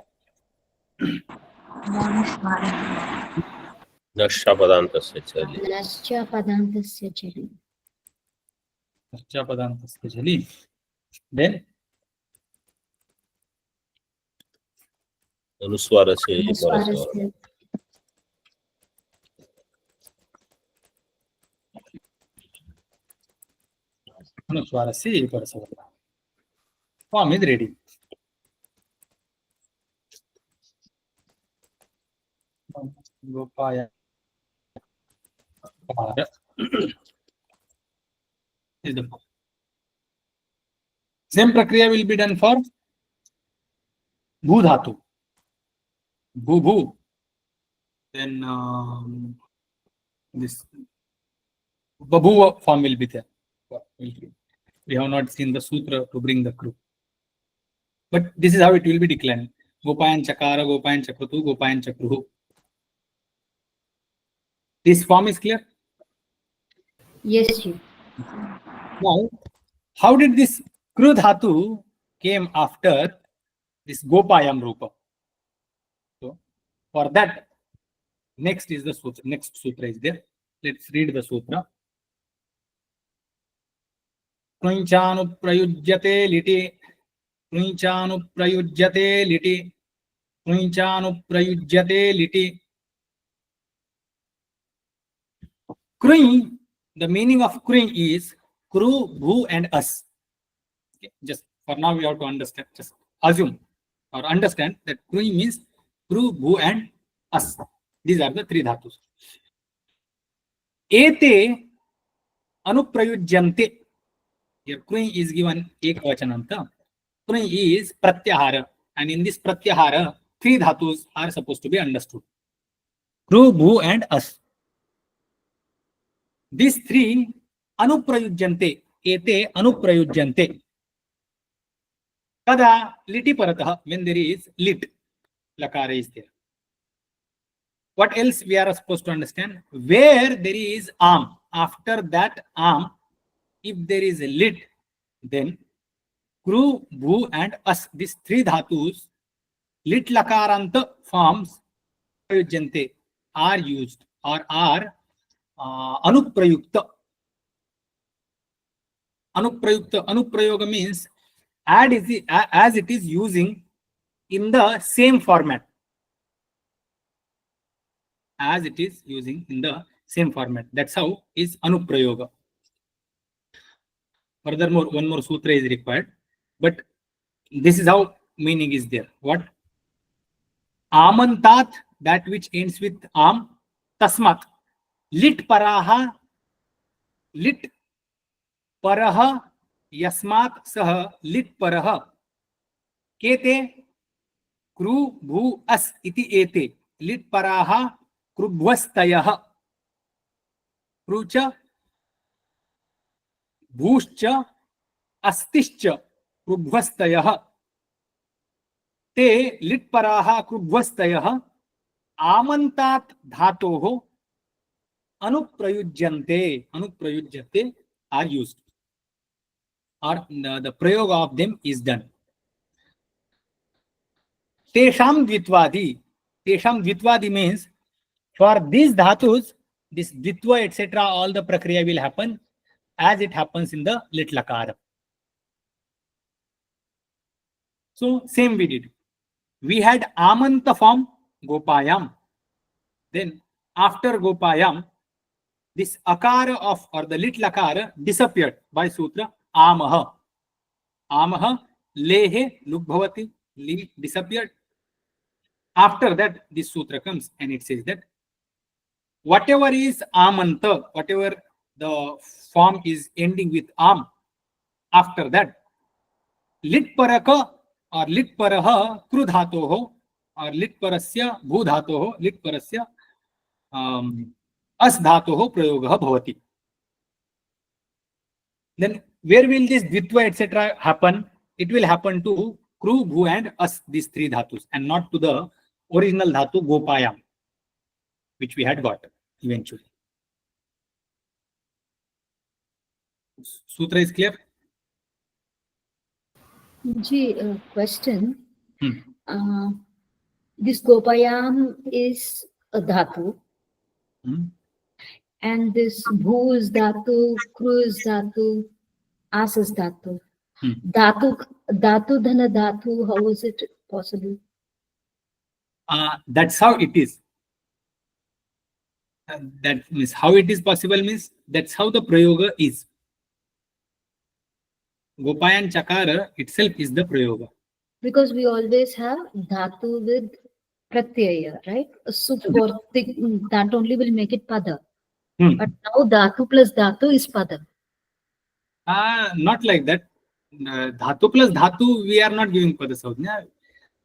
नष्टा पदान्तस्य चलि नश्च पदान्तस्य चलि Nashcha padantasya jali. Then अनुस्वारस्य अनुस्वारस्य Anuswarasya parasavara. Form is ready. Gopaya. Is the form. Same prakriya will be done for bhu dhatu. Bhu bhu. Then this babhuva form will be there. We have not seen the sutra to bring the crew. But this is how it will be declined. Gopayan chakara, gopayan chakrutu, gopayan chakruhu. This form is clear? yes ji. Now, how did this kru dhatu came after this gopayam rupa? So, for that, next is the sutra. Next sutra is there. Let's read the sutra. Krinchanu prayujyate liti. Krinchanu prayujyate liti. Krinchanu prayujyate liti. Krin, the meaning of krin is kru, bhu, and us. Okay, just for now, we have to understand, just assume or understand that krin means kru, bhu, and us. These are the three dhatus. Ete anuprayujyante. Here, krin is given ekvachananta. Krin is pratyahara, and in this pratyahara, three dhatus are supposed to be understood: kru, bhu, and us. These three anuprayujyante, ete anuprayujyante. Kada liti paratah, when there is lit, lakara is there. What else we are supposed to understand? Where there is am, after that am, if there is a lit, then kru, bhu, and as, these three dhatus, lit lakaranta forms prayujyante, are used or are anuprayukta. Anuprayukta, anuprayoga means as it is using in the same format. As it is using in the same format. That's how is anuprayoga. Furthermore, one more sutra is required, but this is how meaning is there. What? Amantat, that which ends with am, tasmat, lit paraha, lit paraha, yasmat sah, lit paraha, kete, kru, bhu, as, iti ete, lit paraha, krubhvastayah, krucha, bhushcha, अस्तिश्च कृभ्वस्तयः ते लिट्पराः कृभ्वस्तयः आमन्तात् धातोः अनुप्रयुज्यन्ते are used, or the prayog of them is done. Tesham dvitvadi means for these dhatus, this dvitva etc. all the prakriya will happen as it happens in the lit lakara. So same we did. We had amanta form gopayam. Then after gopayam, this akara of or the lit lakara disappeared by sutra amaha. Amaha lehe lukbhavati, disappeared. After that, this sutra comes and it says that whatever is amanta, whatever the form is ending with am, after that lit paraka or lit paraha kru dhatoho or lit parasya bhu dhatoho lit parasya as dhatoho prayogah bhavati. Then where will this dvitva etc. happen? It will happen to kru, bhu, and as, these three dhatus, and not to the original dhatu gopayam, which we had got eventually. Sutra is clear? Ji, question. This Gopayam is a dhatu, and this bhu is dhatu, kru is dhatu, as is dhatu. Dhatu dhana dhatu, how is it possible? That's how it is. That means how it is possible means that's how the prayoga is. Gopayan Chakara itself is the prayoga. Because we always have dhatu with pratyaya, right? So for that only will make it pada. But now dhatu plus dhatu is pada. Not like that. Dhatu plus dhatu, we are not giving pada saudhya.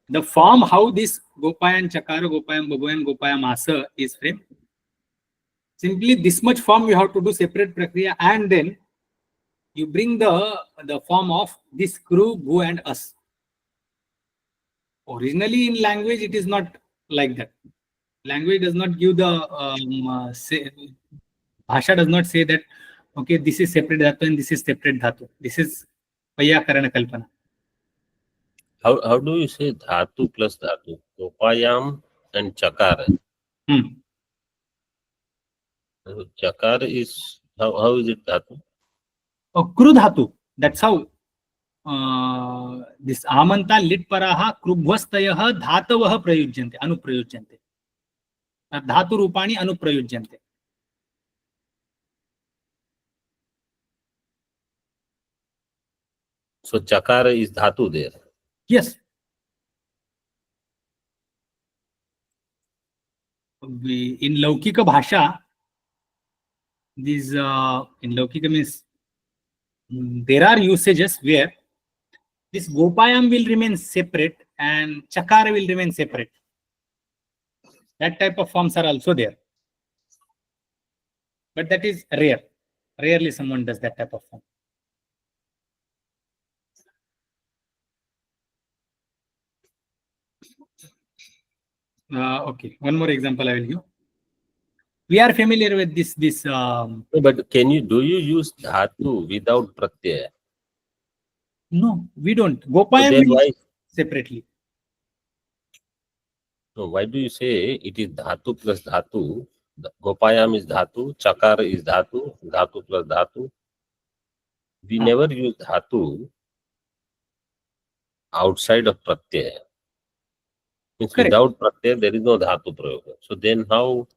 The form how this Gopayan Chakara, Gopayan Bhagavan, Gopayan Asa is framed. Simply this much form you have to do separate prakriya, and then you bring the form of this kru, bhu and us. Originally in language it is not like that. Language does not give the Bhasha does not say that okay, this is separate dhatu and this is separate dhatu. This is Vyakarana Kalpana. How do you say dhatu plus dhatu? Gopayam and Chakara. Chakara is how is it dhatu? Kru dhatu. That's how this amanta lit paraha krubhvastayah dhatavah prayujyante, anuprayujyante. Dhatu rupani anuprayujyante. So Chakara is dhatu there. Yes. In Laukika Bhasha, these in Laukika means there are usages where this Gopayam will remain separate and Chakara will remain separate. That type of forms are also there. But that is rare. Rarely someone does that type of form. Okay, one more example I will give. We are familiar with this. But do you use dhatu without pratyaya? No, we don't. Gopayam So why separately. So why do you say it is dhatu plus dhatu? Gopayam is dhatu, Chakara is dhatu, dhatu plus dhatu. We never use dhatu outside of pratyaya. Means without pratyaya there is no dhatu prayoga. So then how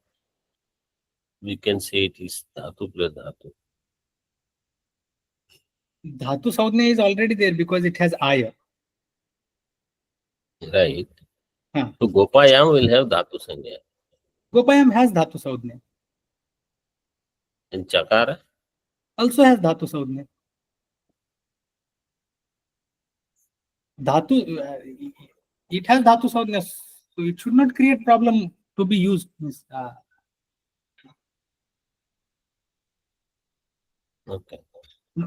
we can say it is dhatu plus dhatu? Dhatu Saudhnya is already there because it has aya. Right. So Gopayam will have dhatu sanya. Gopayam has Dhatu Saudhnya. And Chakara? Also has Dhatu Saudhnya. Dhatu, it has Dhatu Saudhnya, so it should not create problem to be used. Okay.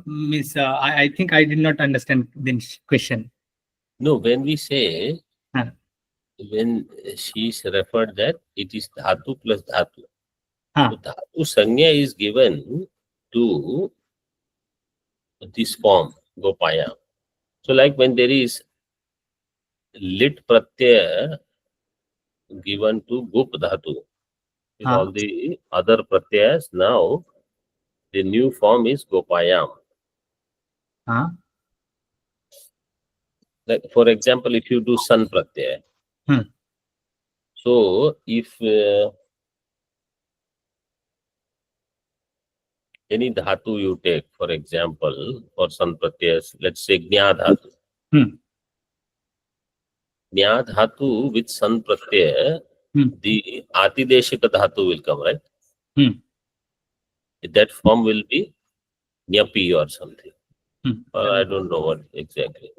Miss, I think I did not understand the question. No, when we say, when she referred that it is dhatu plus dhatu. So dhatu sanya is given to this form, Gopayam. So like when there is lit pratyaya given to gup dhatu, with all the other pratyayas, now the new form is Gopayam. Like for example, if you do san pratyaya, so if any dhatu you take, for example, for san pratyayas, let's say gnya dhatu. Gnya dhatu with san pratyaya, the atideshika dhatu will come, right? That form will be nyapi or something. I don't know what exactly.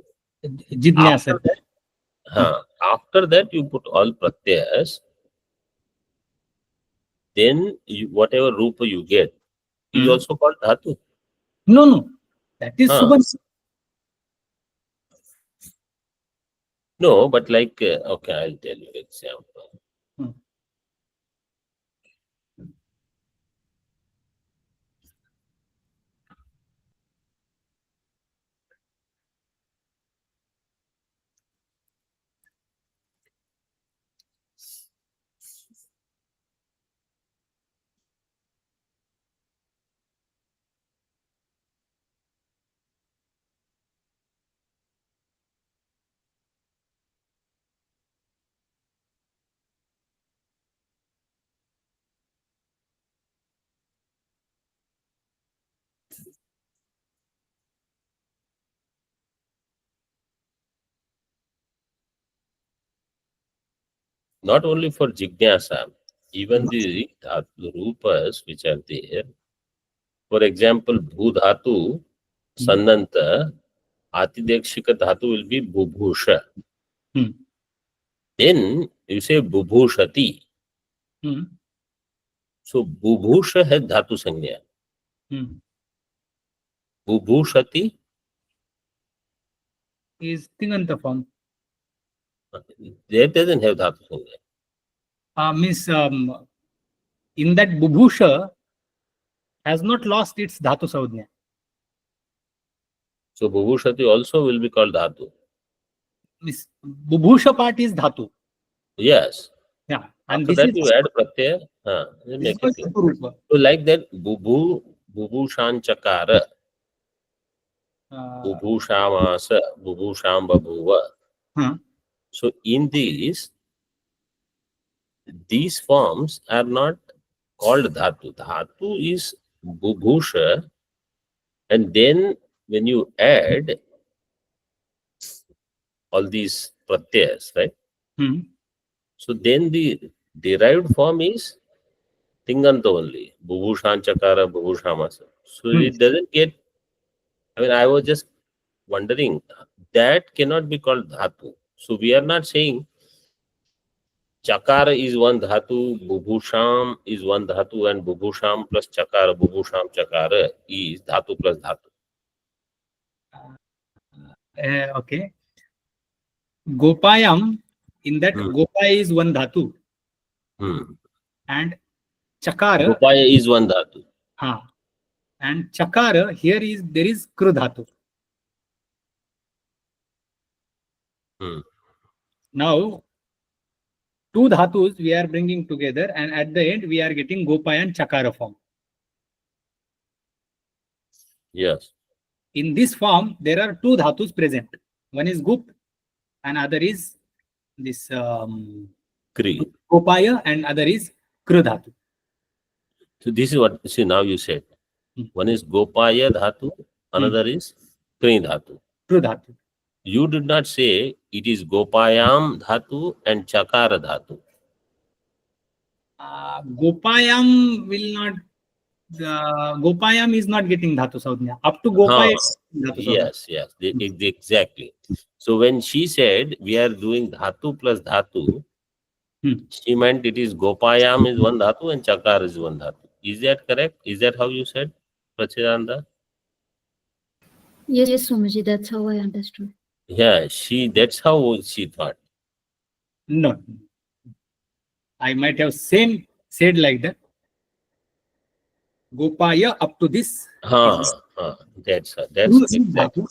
After that, you put all pratyayas, then whatever rupa you get is also called dhatu. No. That is Subans. No, but like, okay, I'll tell you example. not only for Jignasa, even the rupas which are there. For example, Bhu Dhatu, Sannanta, Atidekshika Dhatu will be Bubhusha. Then you say Bubhushati. So Bubhusha has Dhatu Sanya. Bubhushati is Tinganta form. That doesn't have Dhatu Sanya. Means in that Bubhusha has not lost its Dhatu Saudhnya. So Bubhushati also will be called Dhatu. Means Bubhusha part is Dhatu. Yes. Yeah. And After this that is you add Pratyaya. Make it clear. So like that, Bubhushan Chakara, Bubhushamasa, Bubhusham Babhuva. So in these forms are not called Dhatu. Dhatu is Bubhusha, and then when you add all these pratyas, right? So then the derived form is Tinganta only. Bubhushan Chakara, Bubhushamasa. So it doesn't get, I mean, I was just wondering, that cannot be called Dhatu. So we are not saying Chakara is one Dhatu, Bubhusham is one Dhatu, and Bubhusham plus Chakara, Bubhusham Chakara is Dhatu plus Dhatu. Okay. Gopayam, in that Gopaya is one Dhatu. And Chakara. Gopaya is one Dhatu. And Chakara, here there is Kru Dhatu. Now, two Dhatus we are bringing together, and at the end we are getting Gopaya and Chakara form. Yes. In this form, there are two Dhatus present. One is Gup, and other is this Kri. Gopaya, and other is Kru Dhatu. So this is what, see, now you said. One is Gopaya Dhatu, another is Kri Dhatu. Kru Dhatu. You did not say it is Gopayam Dhatu and Chakara Dhatu. Gopayam will not. Gopayam is not getting Dhatu Saudhnya. Up to Gopaya. Yes, exactly. So when she said we are doing Dhatu plus Dhatu, she meant it is Gopayam is one Dhatu and Chakara is one Dhatu. Is that correct? Is that how you said, Prachidanda? Yes, Swamiji, that's how I understood. Yeah, that's how she thought. No. I might have said like that. Gopaya up to this. That's exactly.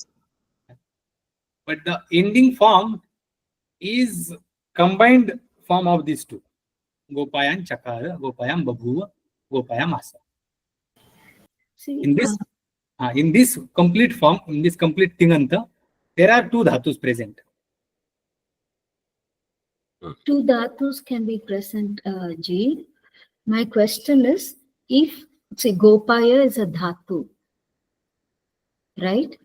But the ending form is combined form of these two. Gopayam Chakara, Gopayam Babhuva, Gopayam Asa. In this complete form, in this complete Tinganta, there are two Dhatus present. Two Dhatus can be present, G. My question is, if, say, Gopaya is a Dhatu, right?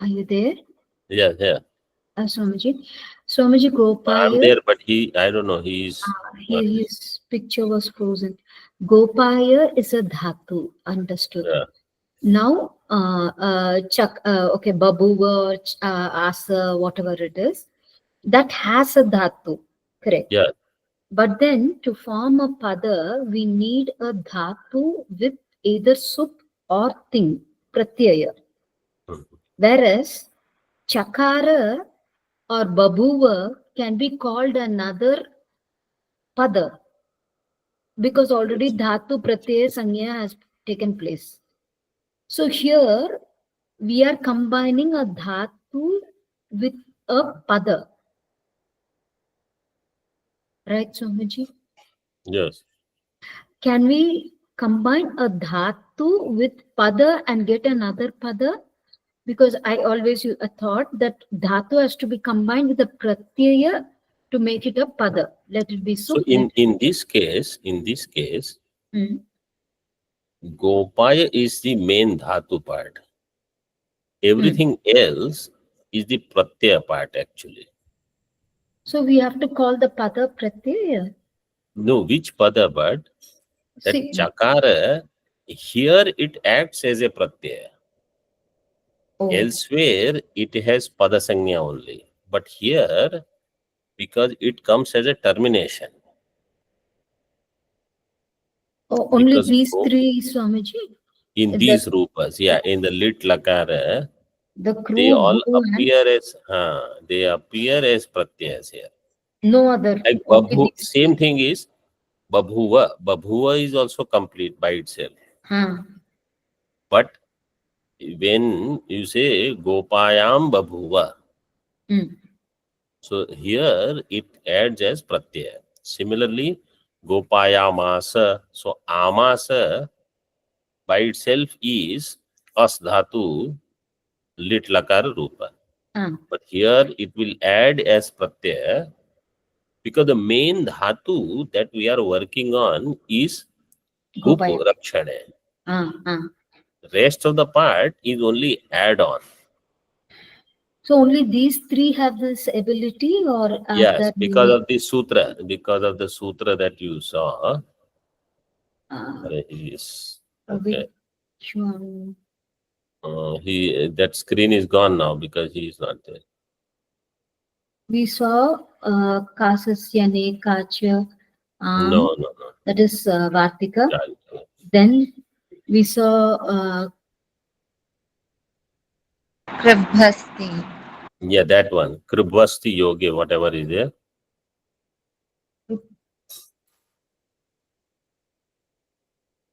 Are you there? Yeah. Swamiji, Gopaya. I'm there, but I don't know, his picture was frozen. Gopaya is a Dhatu, understood. Yeah. Now, okay, Babuva, Asa, whatever it is, that has a Dhatu, correct? Yeah. But then to form a Pada, we need a Dhatu with either Sup or Ting, Pratyaya. Whereas Chakara or Babuva can be called another Pada because already Dhatu Pratyaya Sanya has taken place. So here we are combining a Dhatu with a Pada. Right, Swamiji? Yes. Can we combine a Dhatu with Pada and get another Pada? Because I always thought that Dhatu has to be combined with a Pratyaya to make it a Pada. Let it be so. So in this case, Gopaya is the main Dhatu part. Everything else is the Pratyaya part actually. So we have to call the pada pratyaya. No, which pada, but that See, chakara, here it acts as a pratyaya. oh, Elsewhere, it has pada sanya only. But here, because it comes as a termination. oh, only Because these three, Swamiji? in these rupas, yeah, in the lit lakara, The crew, they all Bhu appear as pratyayas here. no other. Like Only babhu, these. same thing is babhuva. Babhuva is also complete by itself. But when you say gopayam babhuva, so here it adds as pratyaya. Similarly, gopayamasa. So amasa by itself is as dhatu lit lakara rupa. But here it will add as pratyaya because the main dhatu that we are working on is Gopaya. uprakshane. Rest of the part is only add on. So only these three have this ability, or Yes, because of the sutra that you saw. Yes. Okay. Which one? That screen is gone now because he is not there. We saw Kasasya Nekacha. No. That is Vartika. Yeah. Then we saw Kribhasti. Yeah, that one. Kribhasti yogi, whatever is there.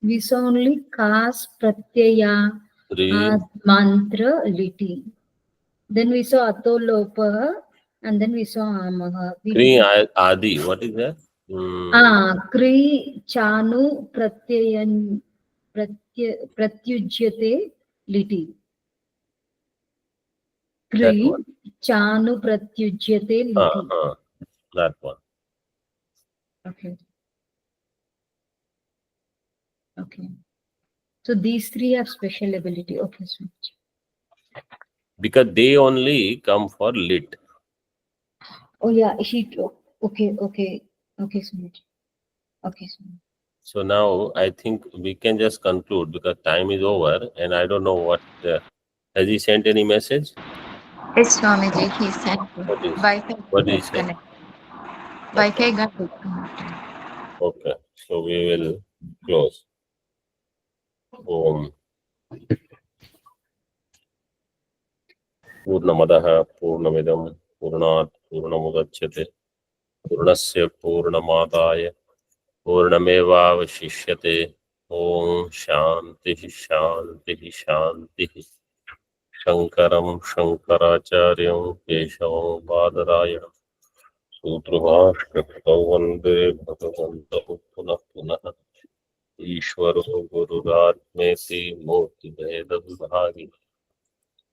we saw only Kas, Pratyaya, Mantra, Liti. Then we saw Atolopa, and then we saw Amaha. Kri Adi, what is that? Kri Chanu Pratyayan Pratyujyate Liti. Kri Chanu Pratyujyate Liti. That one. Okay. Okay. So these three have special ability. Okay, so because they only come for lit. Oh yeah, okay, so much. Okay, so much. So now I think we can just conclude because time is over and I don't know what. Has he sent any message? Yes, Swamiji, he sent me. What did he say? Wi-Fi got disconnected. Okay, so we will close. Purnamadaha Purnamidam Purnat Purnamudachyate Purnasya Purnamadaya Purnamevavashishyate Om Shanti Shanti Shanti Shankaram Shankaracharyam Keshavam Badarayam Sutrabhashtakritau Vande Bhagavantahu Punah Punah Ishvaro Gururatmeti Murti Bheda Vibhagi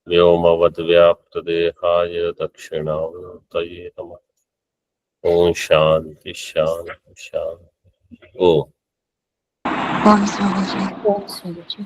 व्योमवद् व्याप्तदेहाय दक्षिणामूर्तये नमः। ओम शांति शांति शांति। Om Swamiji. Om Swamiji.